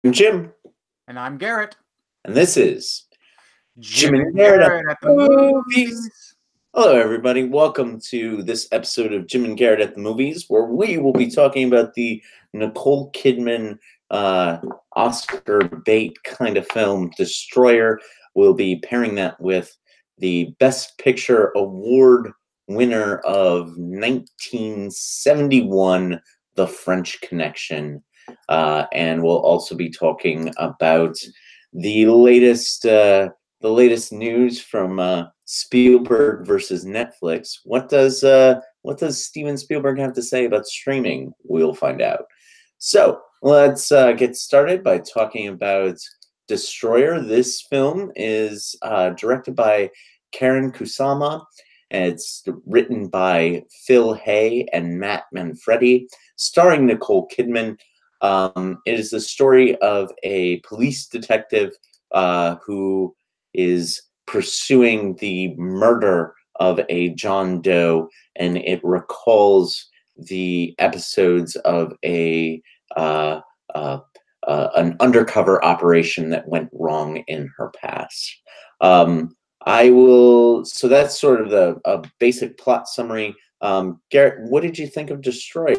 I'm Jim, And I'm Garrett. and this is Jim Jim and and Garrett at Garrett at the the Movies. movies. Hello, everybody. Welcome to this episode of Jim and Garrett at the Movies, where we will be talking about the Nicole Kidman Oscar bait kind of film, Destroyer. We'll be pairing that with the Best Picture Award winner of 1971, The French Connection. And we'll also be talking about the latest news from Spielberg versus Netflix. What does Steven Spielberg have to say about streaming? We'll find out. So let's get started by talking about Destroyer. This film is directed by Karen Kusama. And it's written by Phil Hay and Matt Manfredi, starring Nicole Kidman. It is the story of a police detective who is pursuing the murder of a John Doe, and it recalls the episodes of an undercover operation that went wrong in her past. So that's sort of a basic plot summary. Garrett, what did you think of Destroyer?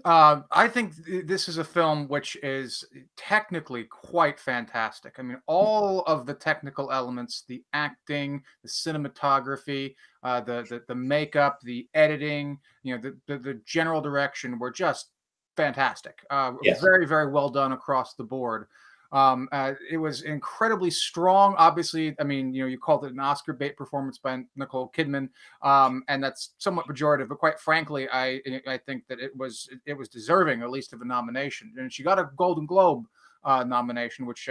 I think this is a film which is technically quite fantastic. I mean, all of the technical elements, the acting, the cinematography, the makeup, the editing, the general direction were just fantastic. Yes. Very, very well done across the board. It was incredibly strong. Obviously, I mean, you called it an Oscar bait performance by Nicole Kidman, and that's somewhat pejorative. But quite frankly, I think that it was deserving at least of a nomination, and she got a Golden Globe nomination, which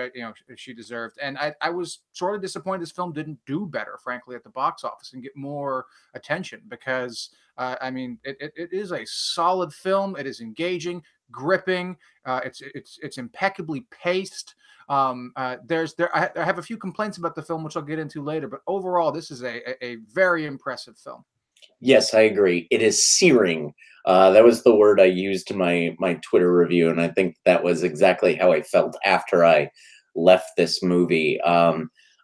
she deserved. And I was sort of disappointed this film didn't do better, frankly, at the box office and get more attention because I mean it is a solid film. It is engaging, gripping. It's impeccably paced. I have a few complaints about the film, which I'll get into later, but overall, this is a very impressive film. Yes, I agree. It is searing. That was the word I used in my Twitter review, and I think that was exactly how I felt after I left this movie.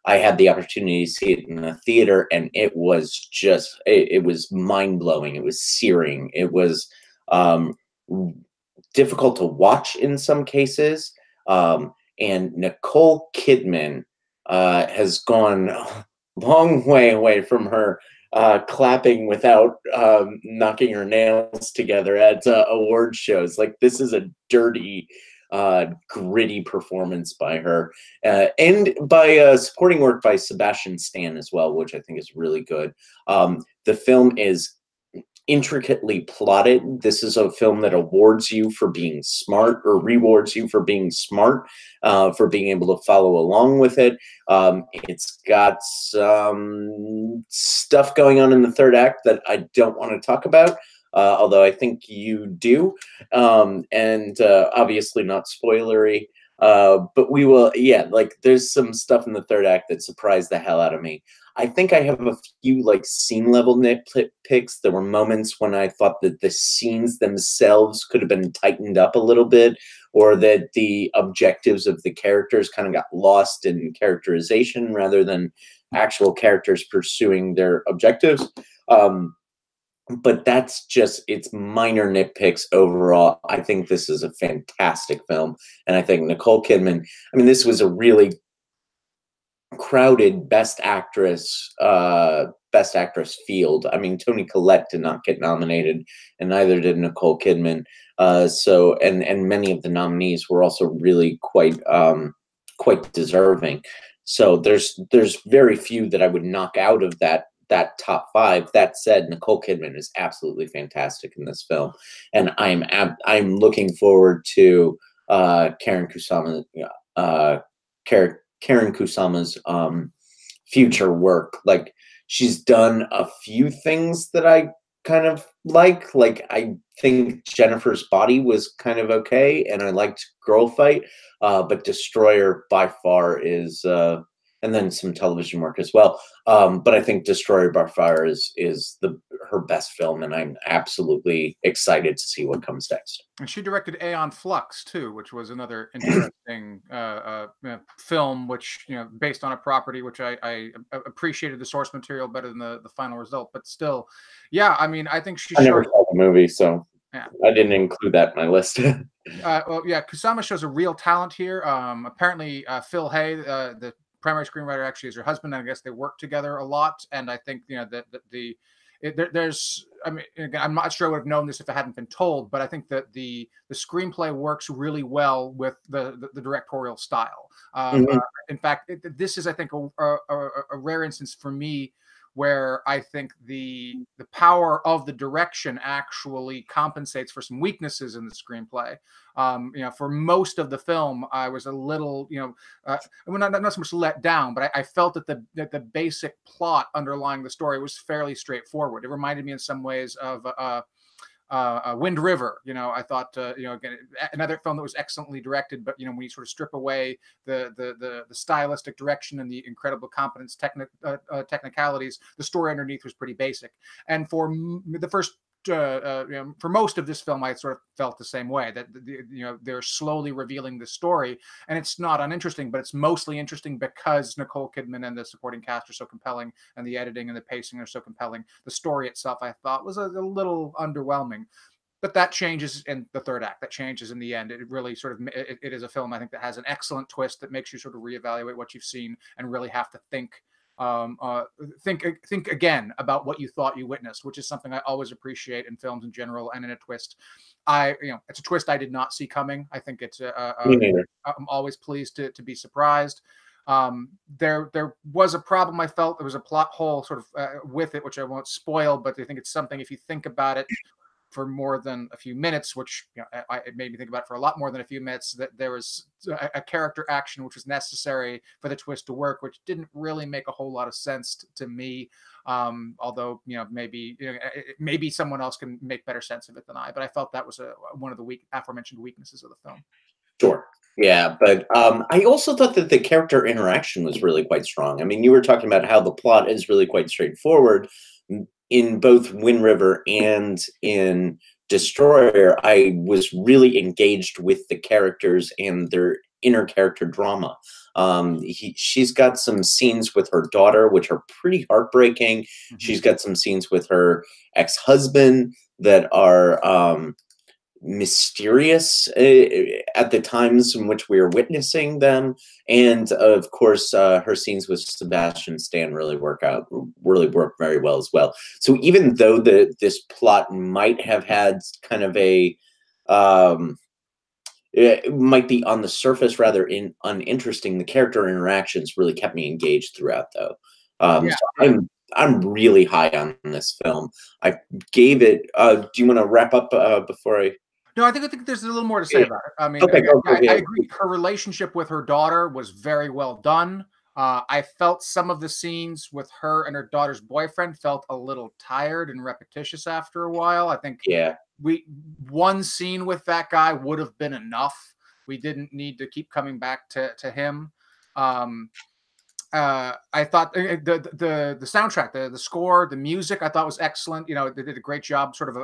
I had the opportunity to see it in the theater, and it was just it was mind blowing. It was searing. It was difficult to watch in some cases. And Nicole Kidman has gone a long way away from her clapping without knocking her nails together at award shows. Like, this is a dirty, gritty performance by her, and by supporting work by Sebastian Stan as well, which I think is really good. The film is intricately plotted. This is a film that awards you for being smart, or rewards you for being smart, for being able to follow along with it. It's got some stuff going on in the third act that I don't want to talk about, although I think you do, and obviously not spoilery. But we will, yeah, like, there's some stuff in the third act that surprised the hell out of me. I think I have a few like scene level nitpicks. There were moments when I thought that the scenes themselves could have been tightened up a little bit, or that the objectives of the characters kind of got lost in characterization rather than actual characters pursuing their objectives. But that's just, it's minor nitpicks overall. I think this is a fantastic film, and I think Nicole Kidman, I mean, this was a really crowded best actress field. I mean, Toni Collette did not get nominated, and neither did Nicole Kidman. So and many of the nominees were also really quite deserving. So there's very few that I would knock out of that top five. That said, Nicole Kidman is absolutely fantastic in this film, and I'm looking forward to Karen Kusama. Karen Kusama's future work. Like, she's done a few things that I kind of like. Like, I think Jennifer's Body was kind of okay, and I liked Girl Fight, but Destroyer by far is and then some television work as well. But I think Destroyer by Fire is her best film, and I'm absolutely excited to see what comes next. And she directed Aeon Flux too, which was another interesting film, which based on a property which I appreciated the source material better than the final result, but still, yeah. I mean, I think she I never showed. saw the movie, so Yeah. I didn't include that in my list. Well, yeah, Kusama shows a real talent here. Apparently, Phil Hay, the primary screenwriter, actually is her husband. And I guess they work together a lot, and I think that there's. I mean, again, I'm not sure I would have known this if it hadn't been told, but I think that the screenplay works really well with the directorial style. Mhm. In fact, this is, I think, a rare instance for me where I think the power of the direction actually compensates for some weaknesses in the screenplay. For most of the film, I was a little, not so much let down, but I felt that the basic plot underlying the story was fairly straightforward. It reminded me in some ways of Wind River. I thought, again, another film that was excellently directed, but when you sort of strip away the stylistic direction and the incredible competence, technicalities, the story underneath was pretty basic. And for the first. For most of this film, I sort of felt the same way, that they're slowly revealing the story, and it's not uninteresting, but it's mostly interesting because Nicole Kidman and the supporting cast are so compelling, and the editing and the pacing are so compelling. The story itself, I thought, was a little underwhelming. But that changes in the third act. That changes in the end. It really sort of it is a film, I think, that has an excellent twist that makes you sort of reevaluate what you've seen and really have to think again about what you thought you witnessed, which is something I always appreciate in films in general and in a twist. It's a twist I did not see coming. I think it's Me neither. I'm always pleased to be surprised. There was a problem. I felt there was a plot hole sort of with it, which I won't spoil, but I think it's something, if you think about it for more than a few minutes, which it made me think about it for a lot more than a few minutes, that there was a character action which was necessary for the twist to work, which didn't really make a whole lot of sense to me. Although maybe someone else can make better sense of it than I. But I felt that was one of the aforementioned weaknesses of the film. Sure. Yeah, but I also thought that the character interaction was really quite strong. I mean, you were talking about how the plot is really quite straightforward. In both Wind River and in Destroyer, I was really engaged with the characters and their inner character drama. She's got some scenes with her daughter, which are pretty heartbreaking. Mm-hmm. She's got some scenes with her ex-husband that are mysterious at the times in which we are witnessing them, and of course her scenes with Sebastian Stan really work very well as well. So even though this plot might have had kind of a it might be on the surface rather uninteresting, the character interactions really kept me engaged throughout, though. So I'm really high on this film. I gave it do you want to wrap up before I No, I think there's a little more to say about it. I mean, okay, I agree. Her relationship with her daughter was very well done. I felt some of the scenes with her and her daughter's boyfriend felt a little tired and repetitious after a while. I think one scene with that guy would have been enough. We didn't need to keep coming back to him. I thought the soundtrack, the score, the music, I thought was excellent. They did a great job sort of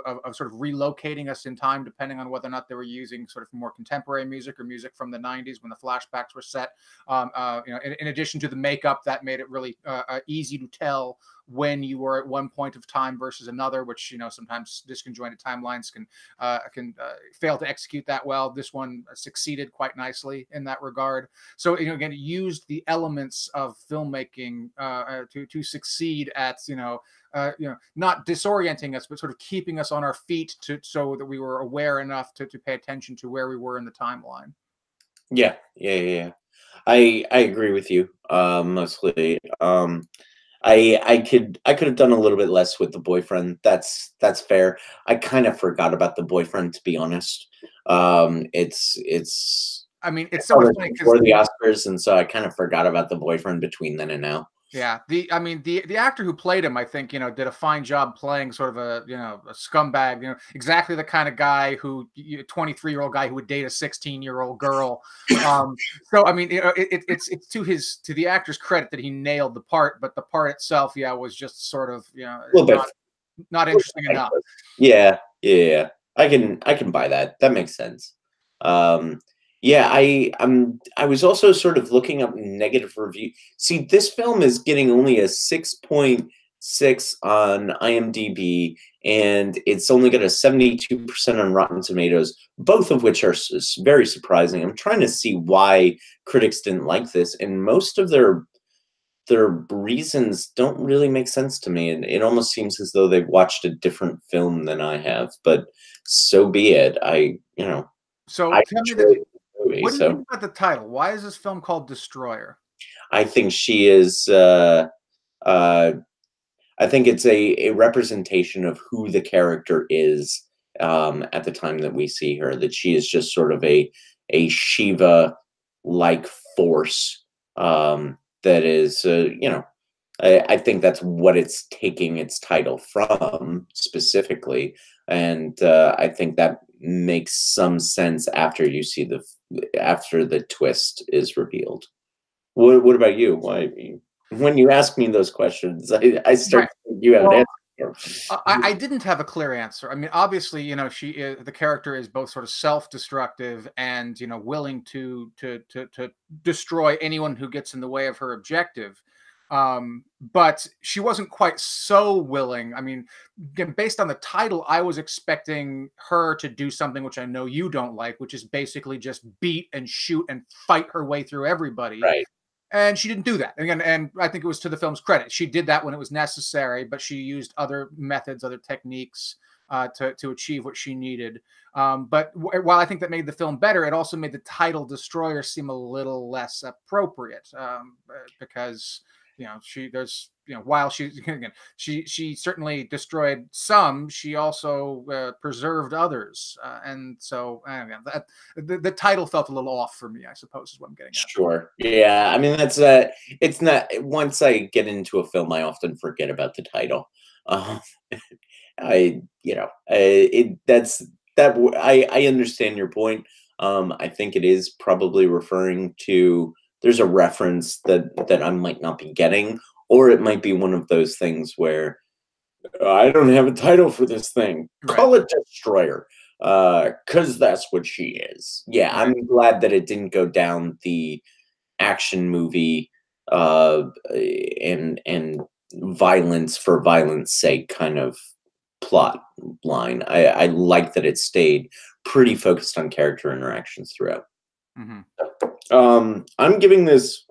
relocating us in time, depending on whether or not they were using sort of more contemporary music or music from the 90s when the flashbacks were set. In addition to the makeup, that made it really easy to tell when you were at one point of time versus another, which sometimes disconjointed timelines can fail to execute that well. This one succeeded quite nicely in that regard. So again, it used the elements of filmmaking to succeed at not disorienting us, but sort of keeping us on our feet so that we were aware enough to pay attention to where we were in the timeline. Yeah. I agree with you mostly. I could have done a little bit less with the boyfriend. That's fair. I kind of forgot about the boyfriend, to be honest. I mean, it's so much funny for the Oscars, and so I kind of forgot about the boyfriend between then and now. Yeah, I mean the actor who played him, I think, did a fine job playing sort of a scumbag, exactly the kind of guy who 23-year-old guy who would date a 16-year-old girl. So I mean, it's to the actor's credit that he nailed the part, but the part itself, yeah, was just sort of A little bit not interesting enough. Yeah, yeah. I can buy that. That makes sense. Um, yeah, I was also sort of looking up negative review. See, this film is getting only a 6.6 on IMDb, and it's only got a 72% on Rotten Tomatoes, both of which are very surprising. I'm trying to see why critics didn't like this, and most of their reasons don't really make sense to me, and it almost seems as though they've watched a different film than I have. But so be it. So I tell me enjoyed the movie, what do you so think about the title? Why is this film called Destroyer? I think she is. Uh, I think it's a representation of who the character is at the time that we see her. That she is just sort of a Shiva like force that is, I think that's what it's taking its title from specifically, and I think that makes some sense after you see after the twist is revealed. What about you? Why, when you ask me those questions, I start Right. to think you have an Well, answer. I didn't have a clear answer. I mean, obviously, the character is both sort of self-destructive and willing to destroy anyone who gets in the way of her objective. But she wasn't quite so willing. I mean, again, based on the title, I was expecting her to do something which I know you don't like, which is basically just beat and shoot and fight her way through everybody. Right. And she didn't do that. Again, and I think it was to the film's credit. She did that when it was necessary, but she used other methods, other techniques to achieve what she needed. But while I think that made the film better, it also made the title "Destroyer" seem a little less appropriate because while she again she certainly destroyed some, she also preserved others, and so again, the title felt a little off for me, I suppose, is what I'm getting at. Sure. Yeah. I mean, it's not, once I get into a film, I often forget about the title. Um, that's I understand your point. I think it is probably referring to, there's a reference that I might not be getting, or it might be one of those things where I don't have a title for this thing. Right. Call it Destroyer, because that's what she is. Yeah, Right. I'm glad that it didn't go down the action movie and violence for violence sake kind of plot line. I like that it stayed pretty focused on character interactions throughout. Mm-hmm. I'm giving this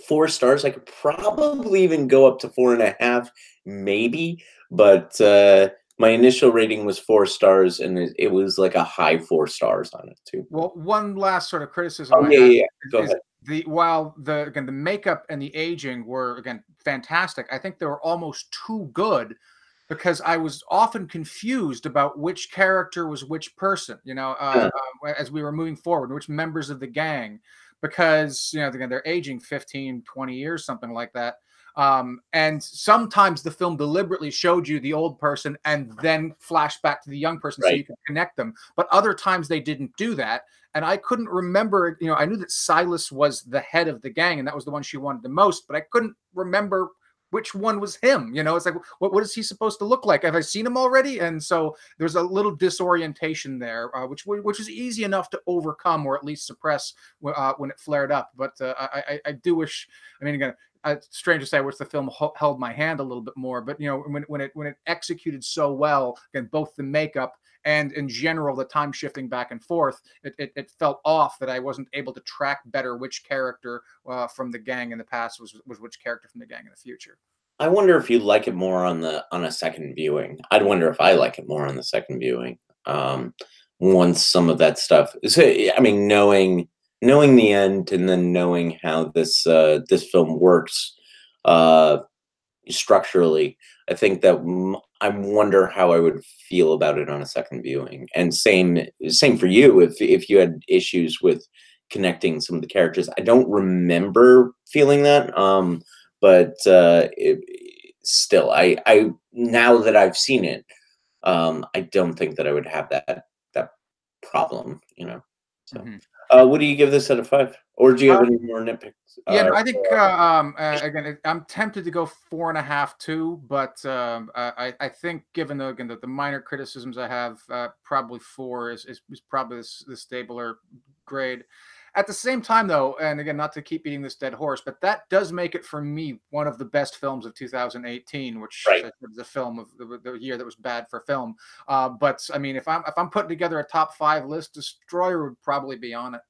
4 stars. I could probably even go up to 4.5, maybe, but my initial rating was 4 stars, and it was like a high 4 stars on it too. Well, one last sort of criticism Oh I yeah, had yeah. Go is ahead. while the makeup and the aging were again fantastic, I think they were almost too good because I was often confused about which character was which person, as we were moving forward, which members of the gang, because, again, they're aging 15, 20 years, something like that. And sometimes the film deliberately showed you the old person and then flashed back to the young person so Right. you could connect them. But other times they didn't do that. And I couldn't remember, I knew that Silas was the head of the gang and that was the one she wanted the most, but I couldn't remember which one was him. It's like, what is he supposed to look like? Have I seen him already? And so there's a little disorientation there, which was easy enough to overcome or at least suppress when it flared up. But I do wish, I mean, again, strange to say, I wish the film held my hand a little bit more. But when it executed so well, again, both the makeup and in general the time shifting back and forth, it felt off that I wasn't able to track better which character from the gang in the past was which character from the gang in the future. I wonder if you like it more on a second viewing. I'd wonder if I like it more on the second viewing. Once some of that stuff. So, I mean, knowing the end and then knowing how this film works structurally, I think that I wonder how I would feel about it on a second viewing. And same for you, if you had issues with connecting some of the characters. I don't remember feeling that. but still, I now that I've seen it, I don't think that I would have that problem, you know. So, Mhm. what do you give this out of 5? Or do you have any more nitpicks? Yeah, no, I think again, I'm tempted to go 4.5 too, but I think given the minor criticisms I have, probably 4 is probably the stabler grade. At the same time, though, and again, not to keep beating this dead horse, but that does make it for me one of the best films of 2018, which, as Right. I said, is a film of the year that was bad for film. But I mean, if I'm putting together a top 5 list, Destroyer would probably be on it.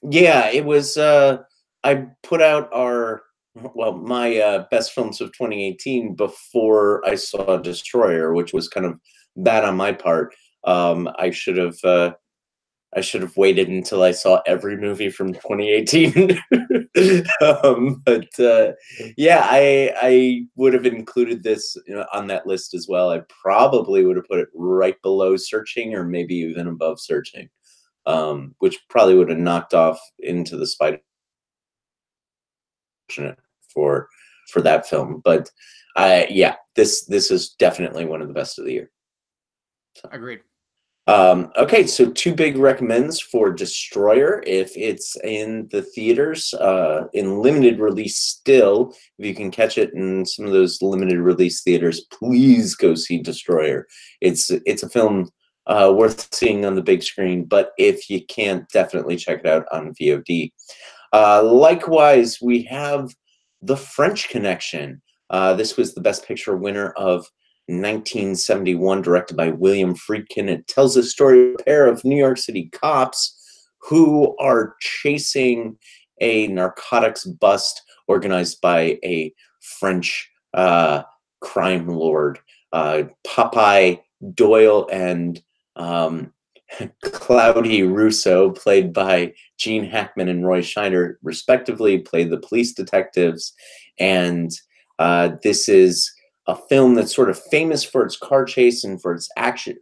Yeah, it was, I put out my, best films of 2018 before I saw Destroyer, which was kind of bad on my part. I should have waited until I saw every movie from 2018. But yeah, I would have included this, you know, on that list as well. I probably would have put it right below Searching, or maybe even above Searching, which probably would have knocked off Into the Spider for for that film. But yeah, this is definitely one of the best of the year. Agreed. Okay, so two big recommends for Destroyer if it's in the theaters, in limited release still. If you can catch it in some of those limited release theaters, please go see Destroyer. It's a film worth seeing on the big screen, but if you can't, definitely check it out on VOD. Likewise, we have The French Connection. This was the Best Picture winner of 1971, directed by William Friedkin. It tells the story of a pair of New York City cops who are chasing a narcotics bust organized by a French crime lord. Popeye Doyle and um, Cloudy Russo, played by Gene Hackman and Roy Scheider, respectively, played the police detectives. And this is a film that's sort of famous for its car chase and for its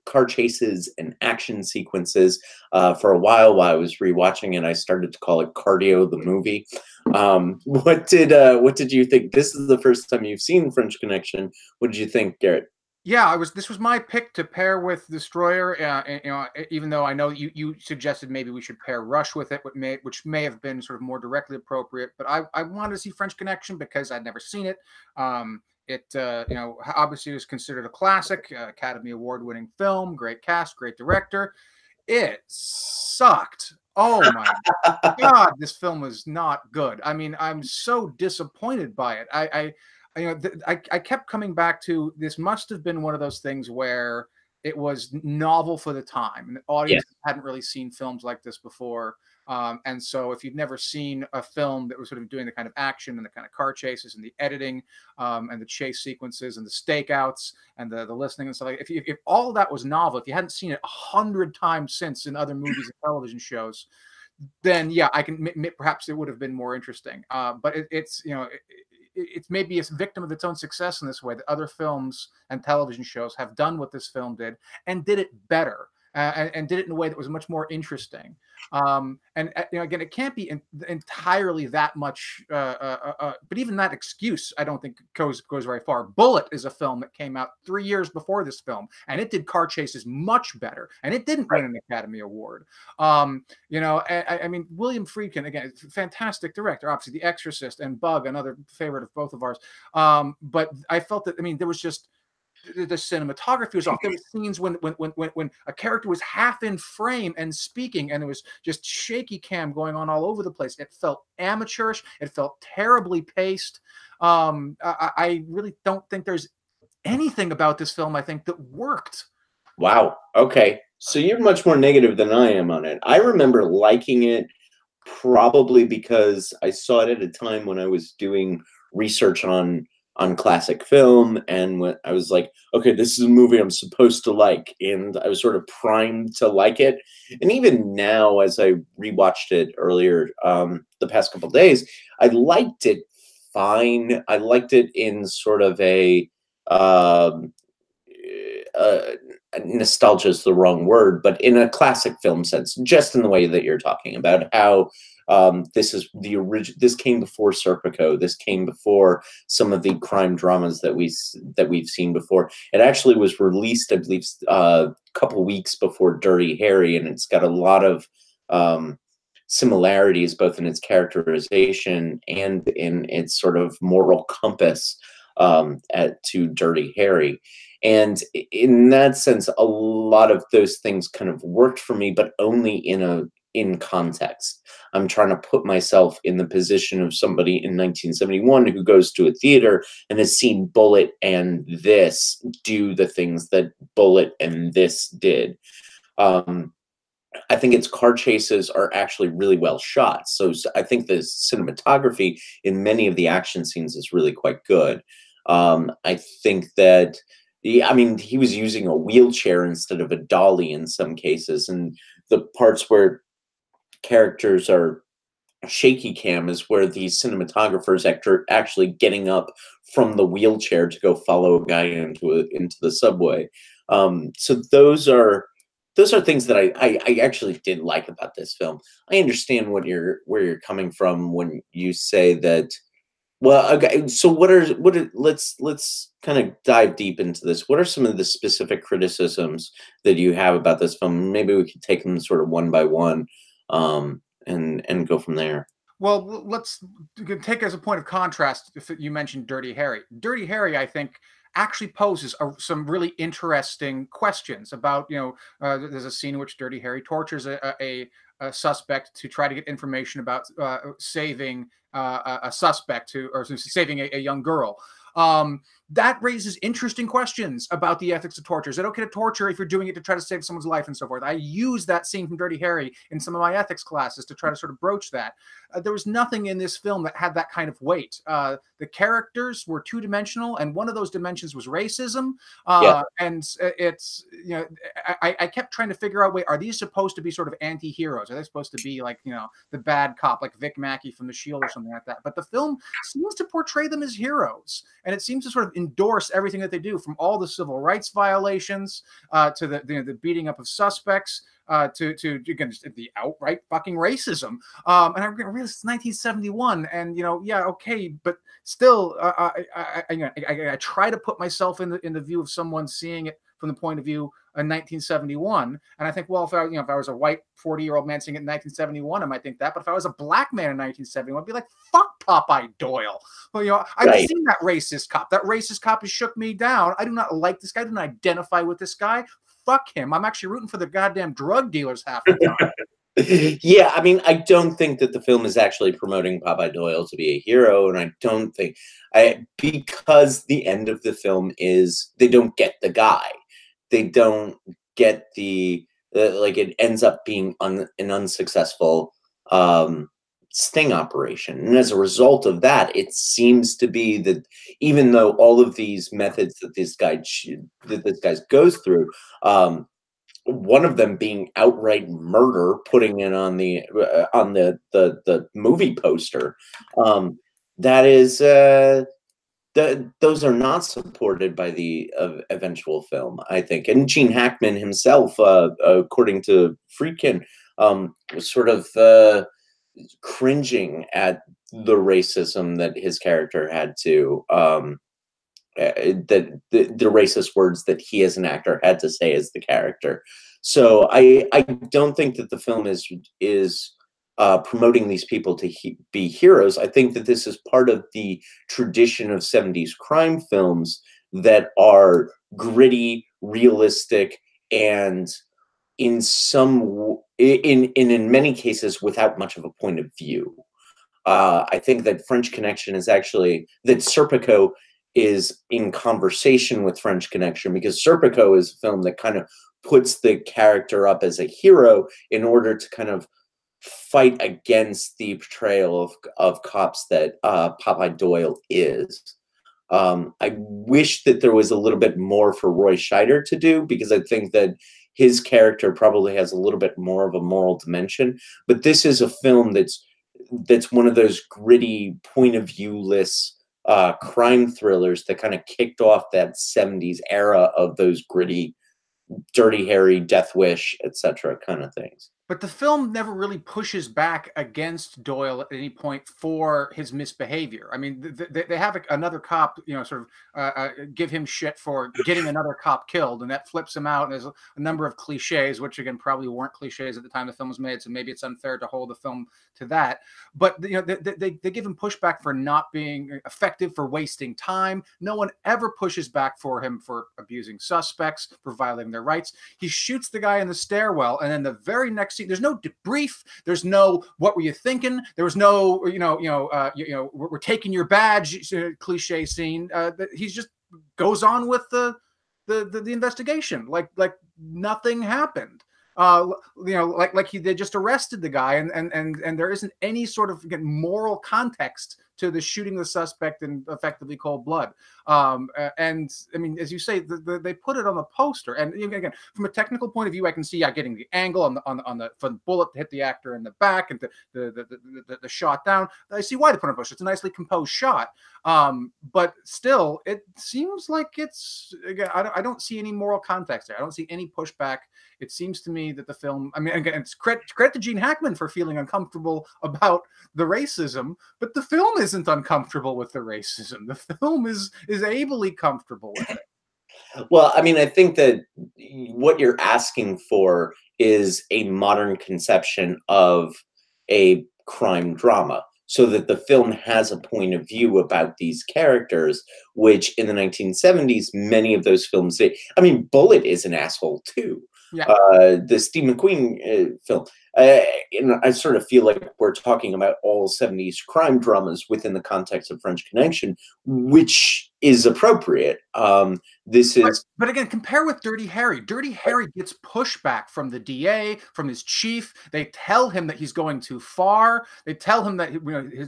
car chases and action sequences. For a while I was rewatching it, I started to call it Cardio the movie. What did you think? This is the first time you've seen French Connection. What did you think, Garrett? Yeah, I was. This was my pick to pair with Destroyer. You know, even though I know you suggested maybe we should pair Rush with it, which may have been sort of more directly appropriate. But I wanted to see French Connection because I'd never seen it. It you know, obviously was considered a classic, Academy Award winning film, great cast, great director. It sucked. Oh my God, this film was not good. I mean, I'm so disappointed by it. You know, I kept coming back to this. Must have been one of those things where it was novel for the time, and the Yes. audience hadn't really seen films like this before. And so, if you've never seen a film that was sort of doing the kind of action and the kind of car chases and the editing and the chase sequences and the stakeouts and the listening and stuff like, if all of that was novel, if you hadn't seen it 100 times since in other movies and television shows, then yeah, I can perhaps it would have been more interesting. But it's you know it's maybe a victim of its own success in this way that other films and television shows have done what this film did and did it better. And did it in a way that was much more interesting. And you know, again, it can't be entirely that much. But even that excuse, I don't think goes very far. Bullet is a film that came out 3 years before this film, and it did car chases much better, and it didn't Right. win an Academy Award. You know, I mean, William Friedkin, again, fantastic director, obviously The Exorcist and Bug, another favorite of both of ours. But I felt that, I mean, there was just the cinematography was off. There were scenes when a character was half in frame and speaking, and it was just shaky cam going on all over the place. It felt amateurish. It felt terribly paced. I really don't think there's anything about this film I think that worked. Wow. Okay. So you're much more negative than I am on it. I remember liking it probably because I saw it at a time when I was doing research on classic film, and when I was like, okay, this is a movie I'm supposed to like, and I was sort of primed to like it. And even now, as I rewatched it earlier, the past couple days, I liked it fine. I liked it in sort of um, uh, nostalgia is the wrong word, but in a classic film sense, just in the way that you're talking about how This is the original. This came before Serpico. This came before some of the crime dramas that we've seen before. It actually was released, I believe, a couple weeks before Dirty Harry, and it's got a lot of similarities both in its characterization and in its sort of moral compass to Dirty Harry. And in that sense, a lot of those things kind of worked for me, but only in context. I'm trying to put myself in the position of somebody in 1971 who goes to a theater and has seen Bullitt and this do the things that Bullitt and this did. I think its car chases are actually really well shot. So I think the cinematography in many of the action scenes is really quite good. I think that I mean, he was using a wheelchair instead of a dolly in some cases, and the parts where characters are shaky cam is where the cinematographers actually getting up from the wheelchair to go follow a guy into the subway. So those are things that I actually did like about this film. I understand where you're coming from when you say that. Well, okay. So let's kind of dive deep into this. What are some of the specific criticisms that you have about this film? Maybe we could take them sort of one by one, and go from there. Well, let's take as a point of contrast. If you mentioned Dirty Harry, Dirty Harry, I think actually poses some really interesting questions about, there's a scene in which Dirty Harry tortures a suspect to try to get information about saving a suspect or saving a young girl. That raises interesting questions about the ethics of torture. Is it okay to torture if you're doing it to try to save someone's life and so forth? I use that scene from Dirty Harry in some of my ethics classes to try to sort of broach that. There was nothing in this film that had that kind of weight. The characters were two-dimensional, and one of those dimensions was racism. And it's, I kept trying to figure out, wait, are these supposed to be sort of anti-heroes? Are they supposed to be like, the bad cop, like Vic Mackey from The Shield or something like that? But the film seems to portray them as heroes, and it seems to sort of endorse everything that they do, from all the civil rights violations to the beating up of suspects, to again, the outright fucking racism. And I realized it's 1971, and okay, but still, I try to put myself in the view of someone seeing it from the point of view in 1971, and I think, well, if I was a white 40-year-old man seeing it in 1971, I might think that. But if I was a black man in 1971, I'd be like, fuck Popeye Doyle. Well, I've seen that racist cop. That racist cop has shook me down. I do not like this guy. I do not identify with this guy. Fuck him. I'm actually rooting for the goddamn drug dealers half the time. Yeah, I mean, I don't think that the film is actually promoting Popeye Doyle to be a hero, and I don't think because the end of the film is they don't get the guy. They don't get the like it ends up being an unsuccessful sting operation, and as a result of that, it seems to be that even though all of these methods that this guy goes through, one of them being outright murder, putting it on the movie poster, that is those are not supported by the eventual film, I think. And Gene Hackman himself, according to Friedkin, was sort of cringing at the racism that his character had to that the racist words that he as an actor had to say as the character. So I don't think that the film is promoting these people to be heroes. I think that this is part of the tradition of 70s crime films that are gritty, realistic, and in many cases without much of a point of view. I think that French Connection is actually that Serpico is in conversation with French Connection, because Serpico is a film that kind of puts the character up as a hero in order to kind of fight against the portrayal of cops that Popeye Doyle is. I wish that there was a little bit more for Roy Scheider to do, because I think that his character probably has a little bit more of a moral dimension. But this is a film that's one of those gritty, point of view-less crime thrillers that kind of kicked off that 70s era of those gritty, Dirty Harry, Death Wish, etc. kind of things. But the film never really pushes back against Doyle at any point for his misbehavior. I mean, they have another cop, you know, sort of give him shit for getting another cop killed, and that flips him out. And there's a number of cliches, which again probably weren't cliches at the time the film was made, so maybe it's unfair to hold the film to that. But you know, they give him pushback for not being effective, for wasting time. No one ever pushes back for him for abusing suspects, for violating their rights. He shoots the guy in the stairwell, and then the very next scene, there's no debrief. There's no "what were you thinking?" There was no we're taking your badge cliche scene. He's just goes on with the investigation like nothing happened. They just arrested the guy, and there isn't any sort of moral context to the shooting the suspect in effectively cold blood. And I mean, as you say, they put it on the poster, and again, from a technical point of view, I can see getting the angle on the for the bullet to hit the actor in the back and the shot down. I see why they put it on the poster. It's a nicely composed shot, but still, it seems like it's again. I don't see any moral context there. I don't see any pushback. It seems to me that the film, I mean, again, it's credit to Gene Hackman for feeling uncomfortable about the racism, but the film isn't uncomfortable with the racism. The film is ably comfortable with it. Well, I mean, I think that what you're asking for is a modern conception of a crime drama, so that the film has a point of view about these characters, which in the 1970s, many of those films did. I mean, Bullitt is an asshole too. Yeah. The Steve McQueen film. I sort of feel like we're talking about all 70s crime dramas within the context of French Connection, which is appropriate. But again, compare with Dirty Harry. Dirty Harry gets pushback from the DA, from his chief. They tell him that he's going too far. They tell him that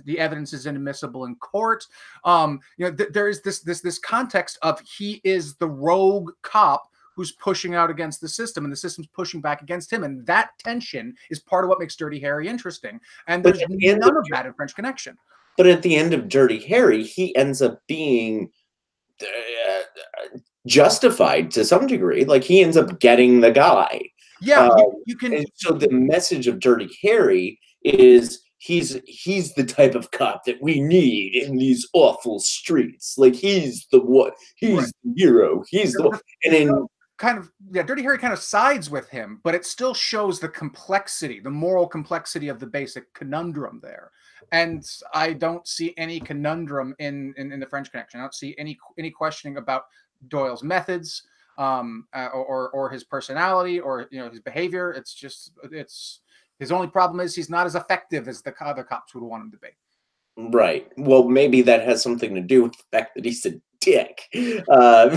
the evidence is inadmissible in court. There is this context of he is the rogue cop who's pushing out against the system, and the system's pushing back against him. And that tension is part of what makes Dirty Harry interesting. And there's none of that in French Connection. But at the end of Dirty Harry, he ends up being justified to some degree. Like, he ends up getting the guy. Yeah, you can. And so the message of Dirty Harry is he's the type of cop that we need in these awful streets. Like, he's the one. He's the hero. He's the one. And in Dirty Harry kind of sides with him, but it still shows the complexity, the moral complexity of the basic conundrum there. And I don't see any conundrum in the French Connection. I don't see any questioning about Doyle's methods, or his personality, or his behavior. It's just his only problem is he's not as effective as the other cops would want him to be. Right. Well, maybe that has something to do with the fact that he's a dick. I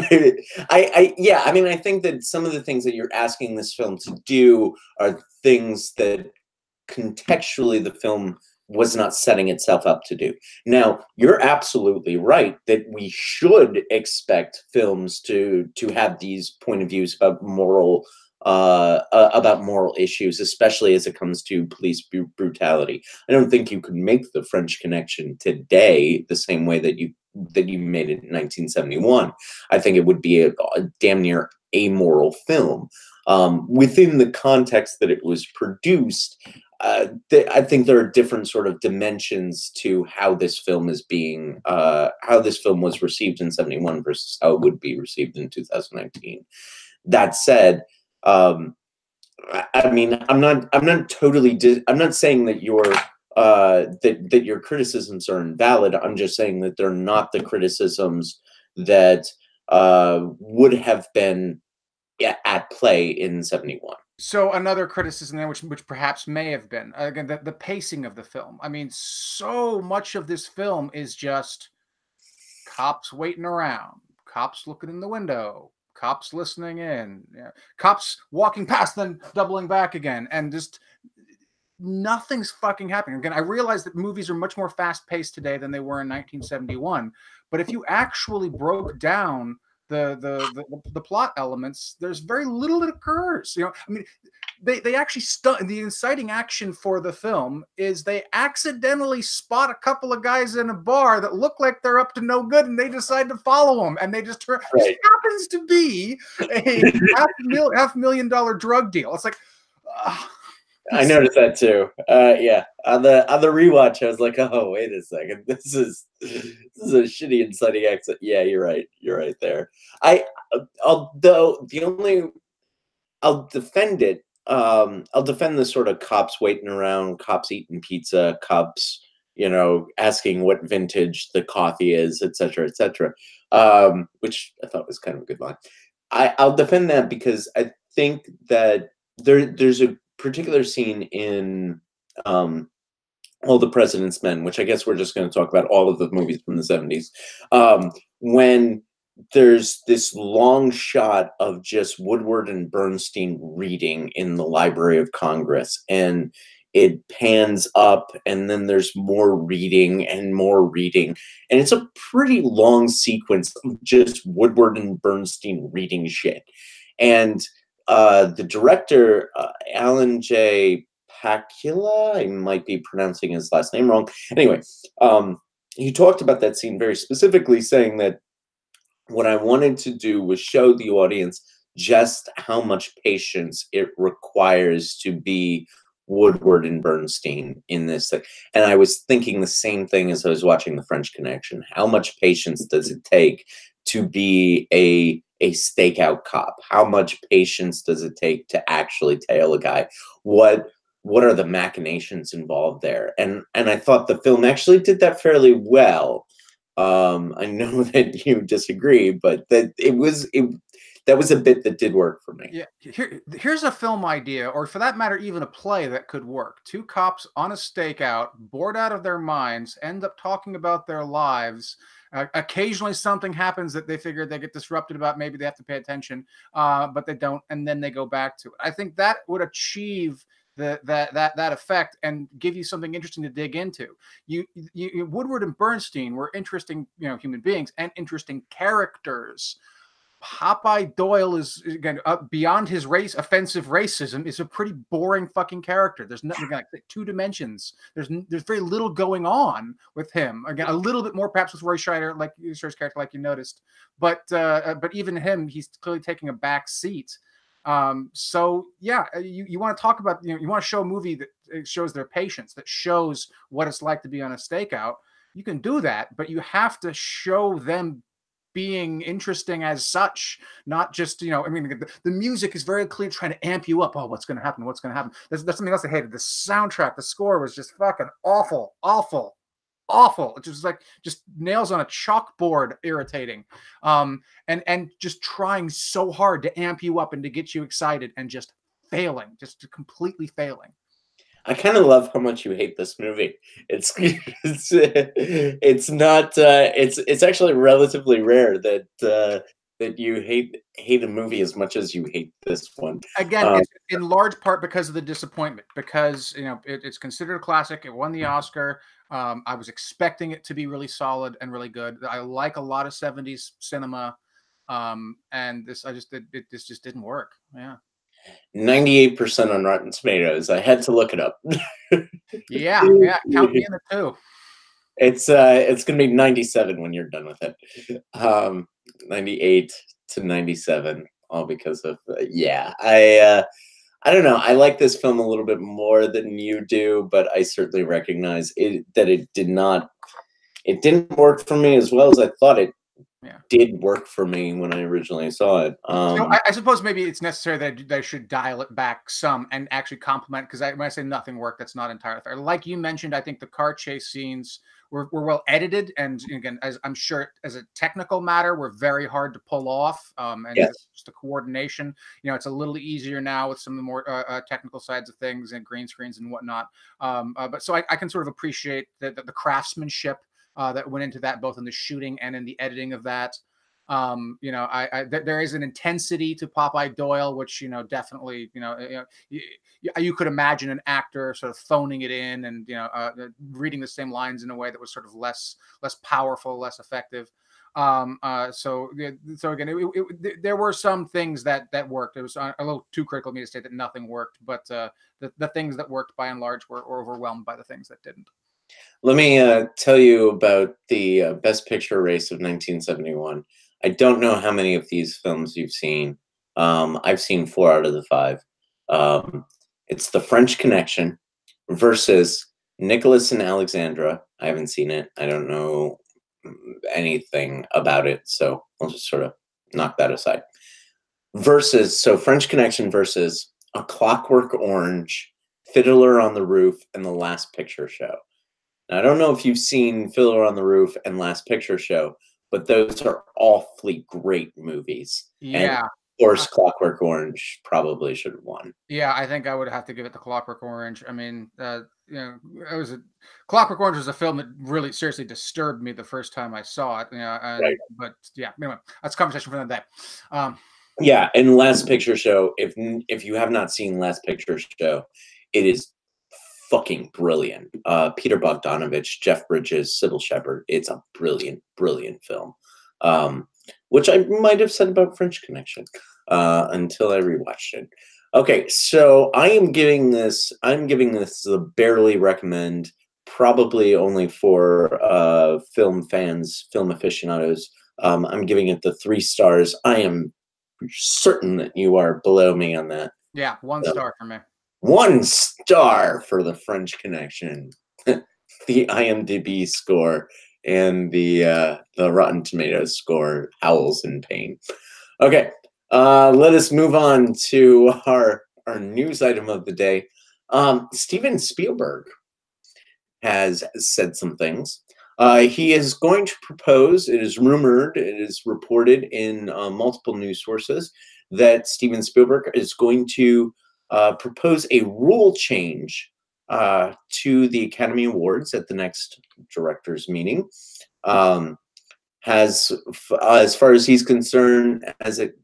mean, I think that some of the things that you're asking this film to do are things that contextually the film was not setting itself up to do. Now, you're absolutely right that we should expect films to have these point of views about moral issues, especially as it comes to police brutality. I don't think you could make the French Connection today the same way that you made it in 1971. I think it would be a damn near amoral film. Within the context that it was produced, I think there are different sort of dimensions to how this film is being, how this film was received in 71 versus how it would be received in 2019. That said, I mean, I'm not saying that your criticisms are invalid. I'm just saying that they're not the criticisms that would have been at play in 71. So another criticism there, which perhaps may have been, again, the pacing of the film. I mean, so much of this film is just cops waiting around, cops looking in the window, cops listening in, cops walking past, then doubling back again, and just nothing's fucking happening. Again, I realize that movies are much more fast-paced today than they were in 1971, but if you actually broke down the plot elements, there's very little that occurs. I mean, they actually the inciting action for the film is they accidentally spot a couple of guys in a bar that look like they're up to no good, and they decide to follow them, and they just turn. Right. It happens to be a $500,000 drug deal. It's like, I noticed that too. Yeah, on the rewatch, I was like, oh, wait a second, this is a shitty inciting accent. Yeah, you're right. You're right there. I although the only I'll defend it. I'll defend the sort of cops waiting around, cops eating pizza, cops, asking what vintage the coffee is, et cetera, et cetera. Which I thought was kind of a good line. I'll defend that because I think that there's a particular scene in All the President's Men, which I guess we're just going to talk about all of the movies from the 70s, when there's this long shot of just Woodward and Bernstein reading in the Library of Congress, and it pans up, and then there's more reading and more reading, and it's a pretty long sequence of just Woodward and Bernstein reading shit. And the director, Alan J. Pakula, I might be pronouncing his last name wrong. Anyway, he talked about that scene very specifically, saying that what I wanted to do was show the audience just how much patience it requires to be Woodward and Bernstein in this thing. And I was thinking the same thing as I was watching The French Connection. How much patience does it take to be a stakeout cop? How much patience does it take to actually tail a guy? What are the machinations involved there? And I thought the film actually did that fairly well. I know that you disagree, but that was a bit that did work for me. Yeah, here's a film idea, or for that matter, even a play that could work. Two cops on a stakeout, bored out of their minds, end up talking about their lives. Occasionally something happens that they figure they get disrupted about. Maybe they have to pay attention, but they don't, and then they go back to it. I think that would achieve that effect and give you something interesting to dig into. Woodward and Bernstein were interesting, human beings and interesting characters. Popeye Doyle is, again, beyond his offensive racism, is a pretty boring fucking character. There's nothing like two dimensions. There's very little going on with him. Again, a little bit more perhaps with Roy Scheider, like Scheider's character, like you noticed. But even him, he's clearly taking a back seat. So yeah, you want to talk about, you want to show a movie that shows their patience, that shows what it's like to be on a stakeout. You can do that, but you have to show them being interesting as such, not just, I mean, the music is very clear, trying to amp you up. Oh, what's going to happen? What's going to happen? That's something else I hated. The soundtrack, the score was just fucking awful. It was like just nails on a chalkboard, irritating, and just trying so hard to amp you up and to get you excited, and just failing, just completely failing. I kind of love how much you hate this movie. It's not it's actually relatively rare that you hate a movie as much as you hate this one. Again, it's in large part because of the disappointment, because it's considered a classic. It won the Oscar. I was expecting it to be really solid and really good. I like a lot of 70s cinema, and this just didn't work. Yeah. 98% on Rotten Tomatoes. I had to look it up. Yeah, count me in the two. It's gonna be 97 when you're done with it. 98 to 97, all because of I don't know. I like this film a little bit more than you do, but I certainly recognize that it didn't work for me as well as I thought it did work for me when I originally saw it. I suppose maybe it's necessary that they should dial it back some and actually compliment, because when I say nothing worked, that's not entirely fair. Like you mentioned, I think the car chase scenes were well edited, and again, as I'm sure as a technical matter, were very hard to pull off. And just the coordination, it's a little easier now with some of the more technical sides of things and green screens and whatnot. But so I can sort of appreciate the craftsmanship that went into that, both in the shooting and in the editing of that. There is an intensity to Popeye Doyle, which definitely you could imagine an actor sort of phoning it in and reading the same lines in a way that was sort of less powerful, less effective. So again, there were some things that worked. It was a little too critical of me to say that nothing worked, but the things that worked by and large were overwhelmed by the things that didn't. Let me tell you about the Best Picture race of 1971. I don't know how many of these films you've seen. I've seen 4 out of the 5. It's The French Connection versus Nicholas and Alexandra. I haven't seen it. I don't know anything about it, so I'll just sort of knock that aside. So French Connection versus A Clockwork Orange, Fiddler on the Roof, and The Last Picture Show. Now, I don't know if you've seen Fiddler on the Roof and Last Picture Show, but those are awfully great movies. Yeah. And of course, Clockwork Orange probably should have won. Yeah, I think I would have to give it to Clockwork Orange. I mean, Clockwork Orange was a film that really seriously disturbed me the first time I saw it. Right. But yeah, anyway, that's a conversation for another day. Yeah, and Last Picture Show, if you have not seen Last Picture Show, it is fucking brilliant. Peter Bogdanovich, Jeff Bridges, Sybil Shepherd. It's a brilliant, brilliant film. Which I might have said about French Connection until I rewatched it. Okay, so I'm giving this a barely recommend, probably only for film fans, film aficionados. I'm giving it the 3 stars. I am certain that you are below me on that. Yeah, 1 star for me. 1 star for The French Connection. The IMDb score and the Rotten Tomatoes score howls in pain. Okay, let us move on to our news item of the day. Steven Spielberg has said some things. He is going to propose, it is rumored, it is reported in multiple news sources, that Steven Spielberg is going to propose a rule change to the Academy Awards at the next directors meeting. As far as he's concerned, as it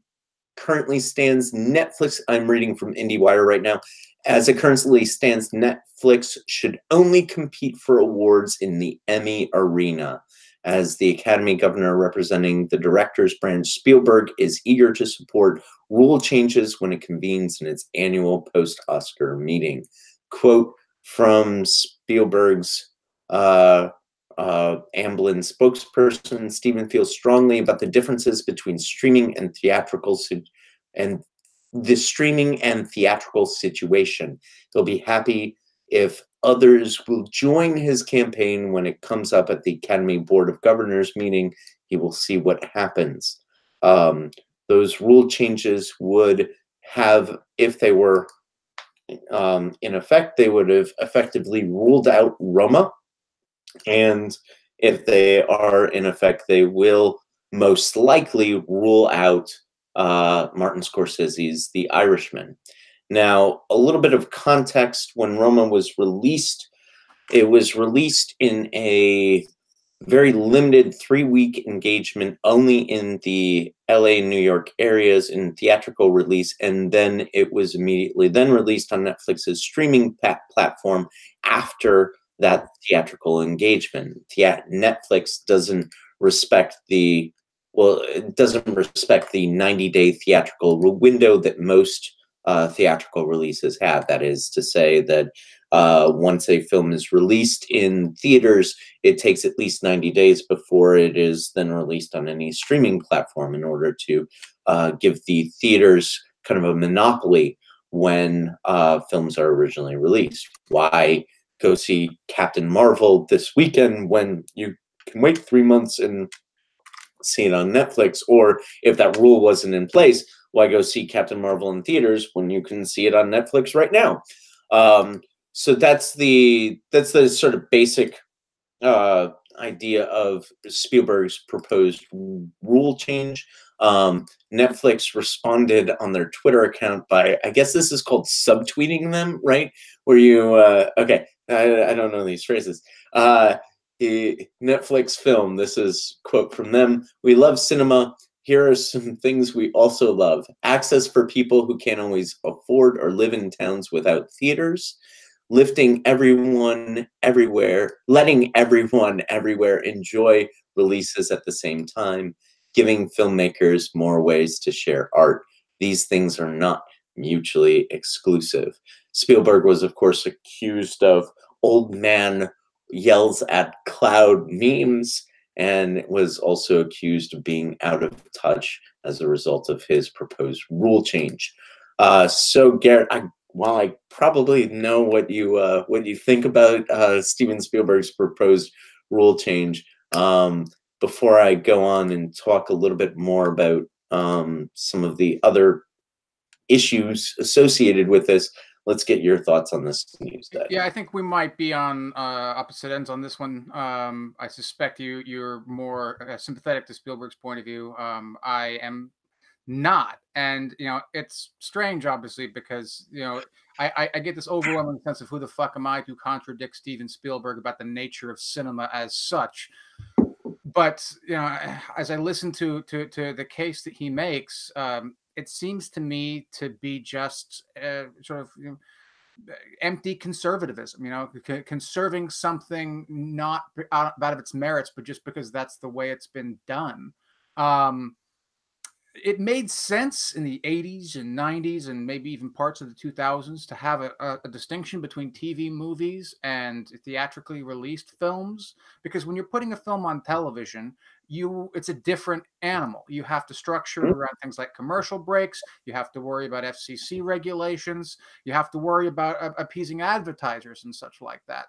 currently stands, Netflix, I'm reading from IndieWire right now, as it currently stands, Netflix should only compete for awards in the Emmy arena. As the Academy governor representing the director's branch, Spielberg is eager to support rule changes when it convenes in its annual post-Oscar meeting. Quote from Spielberg's Amblin spokesperson, Steven feels strongly about the differences between streaming and theatrical situation. He'll be happy if others will join his campaign when it comes up at the Academy Board of Governors meeting. He will see what happens. Those rule changes would have, if they were in effect, they would have effectively ruled out Roma. And if they are in effect, they will most likely rule out Martin Scorsese's The Irishman. Now, a little bit of context: when Roma was released, it was released in a very limited 3-week engagement only in the LA, New York areas in theatrical release, and then it was immediately then released on Netflix's streaming platform after that theatrical engagement. Netflix doesn't respect the 90-day theatrical window that most theatrical releases have. That is to say that once a film is released in theaters, it takes at least 90 days before it is then released on any streaming platform in order to give the theaters kind of a monopoly when films are originally released. Why go see Captain Marvel this weekend when you can wait 3 months and see it on Netflix? Or if that rule wasn't in place, why go see Captain Marvel in theaters when you can see it on Netflix right now? So that's the sort of basic idea of Spielberg's proposed rule change. Netflix responded on their Twitter account by, I guess this is called subtweeting them, right? Where you, okay, I don't know these phrases. The Netflix film, this is quote from them: "We love cinema. Here are some things we also love. Access for people who can't always afford or live in towns without theaters. Letting everyone everywhere enjoy releases at the same time. Giving filmmakers more ways to share art. These things are not mutually exclusive." Spielberg was, of course, accused of old man yells at cloud memes, and was also accused of being out of touch as a result of his proposed rule change. So, Garrett, while I probably know what you think about Steven Spielberg's proposed rule change, before I go on and talk a little bit more about some of the other issues associated with this, let's get your thoughts on this news, Dad. Yeah, I think we might be on opposite ends on this one. I suspect you're more sympathetic to Spielberg's point of view. I am not, and it's strange, obviously, because I get this overwhelming sense of who the fuck am I to contradict Steven Spielberg about the nature of cinema as such. But as I listen to the case that he makes, it seems to me to be just sort of empty conservatism, conserving something not out of its merits, but just because that's the way it's been done. It made sense in the 80s and 90s and maybe even parts of the 2000s to have a distinction between TV movies and theatrically released films, because when you're putting a film on television, it's a different animal. You have to structure it around things like commercial breaks. You have to worry about FCC regulations. You have to worry about appeasing advertisers and such like that.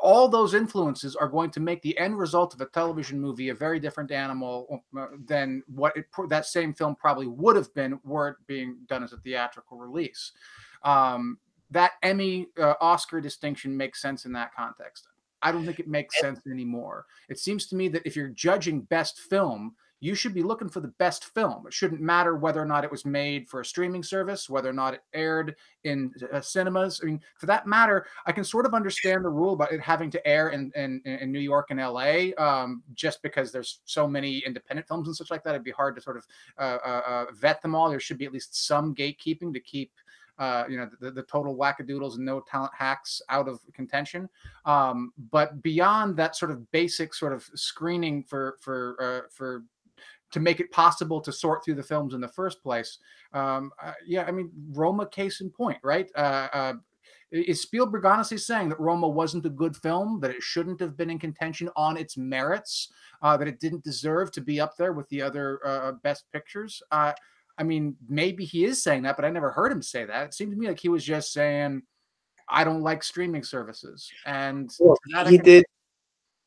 All those influences are going to make the end result of a television movie a very different animal than what that same film probably would have been were it being done as a theatrical release. That Emmy Oscar distinction makes sense in that context. I don't think it makes sense anymore. It seems to me that if you're judging best film, you should be looking for the best film. It shouldn't matter whether or not it was made for a streaming service, whether or not it aired in cinemas. I mean, for that matter, I can sort of understand the rule about it having to air in New York and LA, just because there's so many independent films and such like that. It'd be hard to sort of vet them all. There should be at least some gatekeeping to keep the total wackadoodles and no talent hacks out of contention. But beyond that sort of basic sort of screening for to make it possible to sort through the films in the first place. Yeah, I mean, Roma, case in point, right? Is Spielberg honestly saying that Roma wasn't a good film, that it shouldn't have been in contention on its merits, that it didn't deserve to be up there with the other best pictures? I mean, maybe he is saying that, but I never heard him say that. It seemed to me like he was just saying, I don't like streaming services. And well, he did.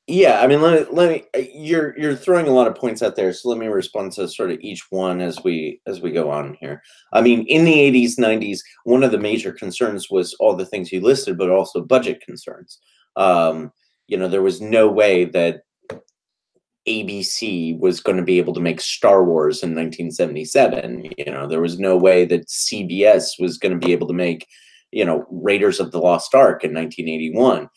Yeah, I mean, let me. You're throwing a lot of points out there, so let me respond to sort of each one as we go on here. I mean, in the 80s, 90s, one of the major concerns was all the things you listed, but also budget concerns. There was no way that ABC was going to be able to make Star Wars in 1977. There was no way that CBS was going to be able to make, Raiders of the Lost Ark in 1981.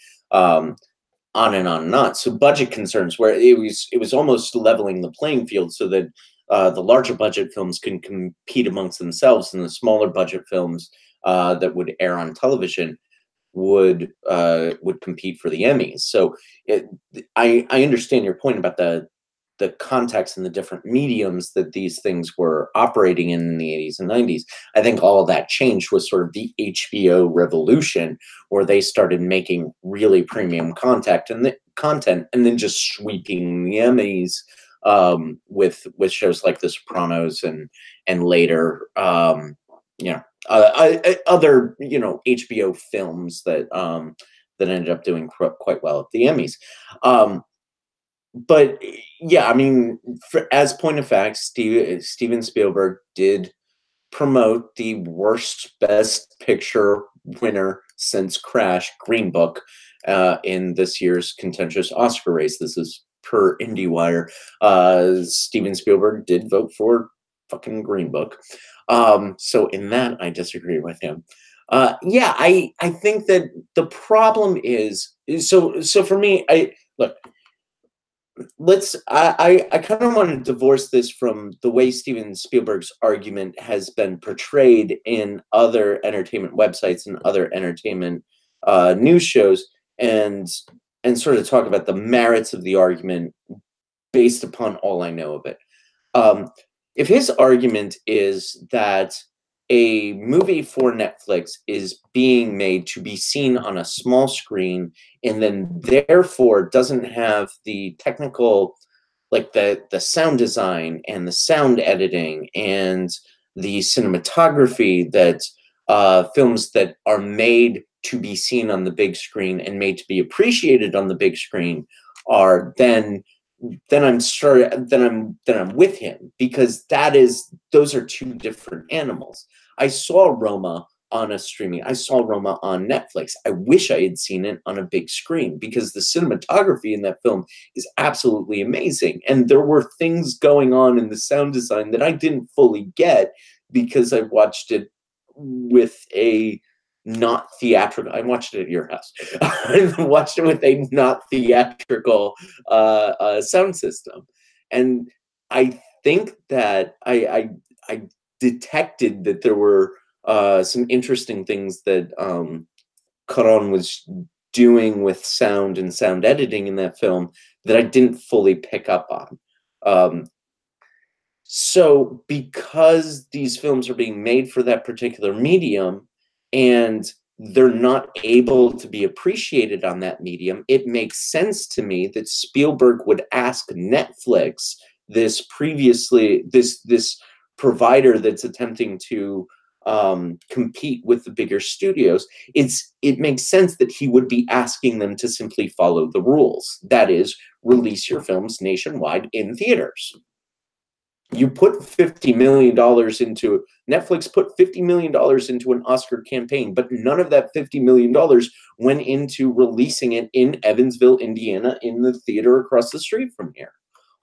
On and on and on. So budget concerns, where it was almost leveling the playing field so that the larger budget films can compete amongst themselves, and the smaller budget films that would air on television would compete for the Emmys. So I understand your point about the context and the different mediums that these things were operating in the 80s and 90s. I think all of that changed with sort of the HBO revolution, where they started making really premium content and then just sweeping the Emmys with shows like The Sopranos and later other HBO films that ended up doing quite well at the Emmys. But yeah, I mean, as point of fact, Steven Spielberg did promote the worst Best Picture winner since Crash, Green Book, in this year's contentious Oscar race. This is per IndieWire. Steven Spielberg did vote for fucking Green Book. So in that, I disagree with him. Yeah, I think that the problem is so for me. I kind of want to divorce this from the way Steven Spielberg's argument has been portrayed in other entertainment websites and other entertainment news shows, and sort of talk about the merits of the argument based upon all I know of it. If his argument is that a movie for Netflix is being made to be seen on a small screen and then therefore doesn't have the technical, like the sound design and the sound editing and the cinematography that films that are made to be seen on the big screen and made to be appreciated on the big screen are then I'm with him, because those are two different animals. I saw Roma on a streaming. I saw Roma on Netflix. I wish I had seen it on a big screen, because the cinematography in that film is absolutely amazing. And there were things going on in the sound design that I didn't fully get, because I watched it with a not theatrical. I watched it at your house. I watched it with a not theatrical sound system, and I think that I detected that there were some interesting things that Cuarón was doing with sound and sound editing in that film that I didn't fully pick up on. So because these films are being made for that particular medium, and they're not able to be appreciated on that medium, it makes sense to me that Spielberg would ask Netflix, this provider that's attempting to compete with the bigger studios. It makes sense that he would be asking them to simply follow the rules. That is, release your films nationwide in theaters. You put $50 million into Netflix, put $50 million into an Oscar campaign, but none of that $50 million went into releasing it in Evansville, Indiana, in the theater across the street from here.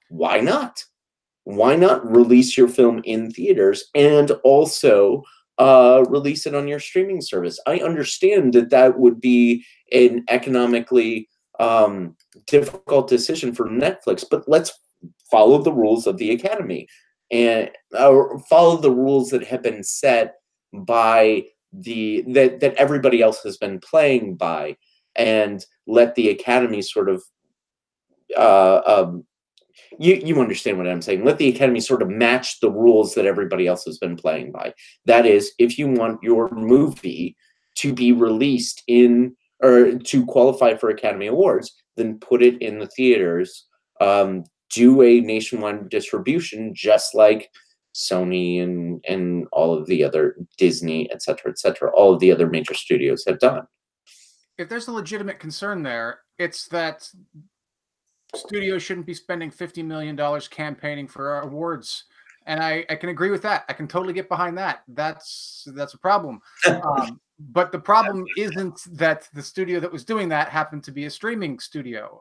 Why not? Why not release your film in theaters and also release it on your streaming service? I understand that that would be an economically difficult decision for Netflix, but let's follow the rules of the Academy, and follow the rules that have been set by that everybody else has been playing by, and let the Academy sort of you understand what I'm saying. Let the Academy sort of match the rules that everybody else has been playing by. That is, if you want your movie to be released in, or to qualify for Academy Awards, then put it in the theaters. Do a nationwide distribution, just like Sony and all of the other, Disney, et cetera, all of the other major studios have done. If there's a legitimate concern there, it's that studios shouldn't be spending $50 million campaigning for awards. And I can agree with that. I can totally get behind that. That's a problem. But the problem isn't that the studio that was doing that happened to be a streaming studio.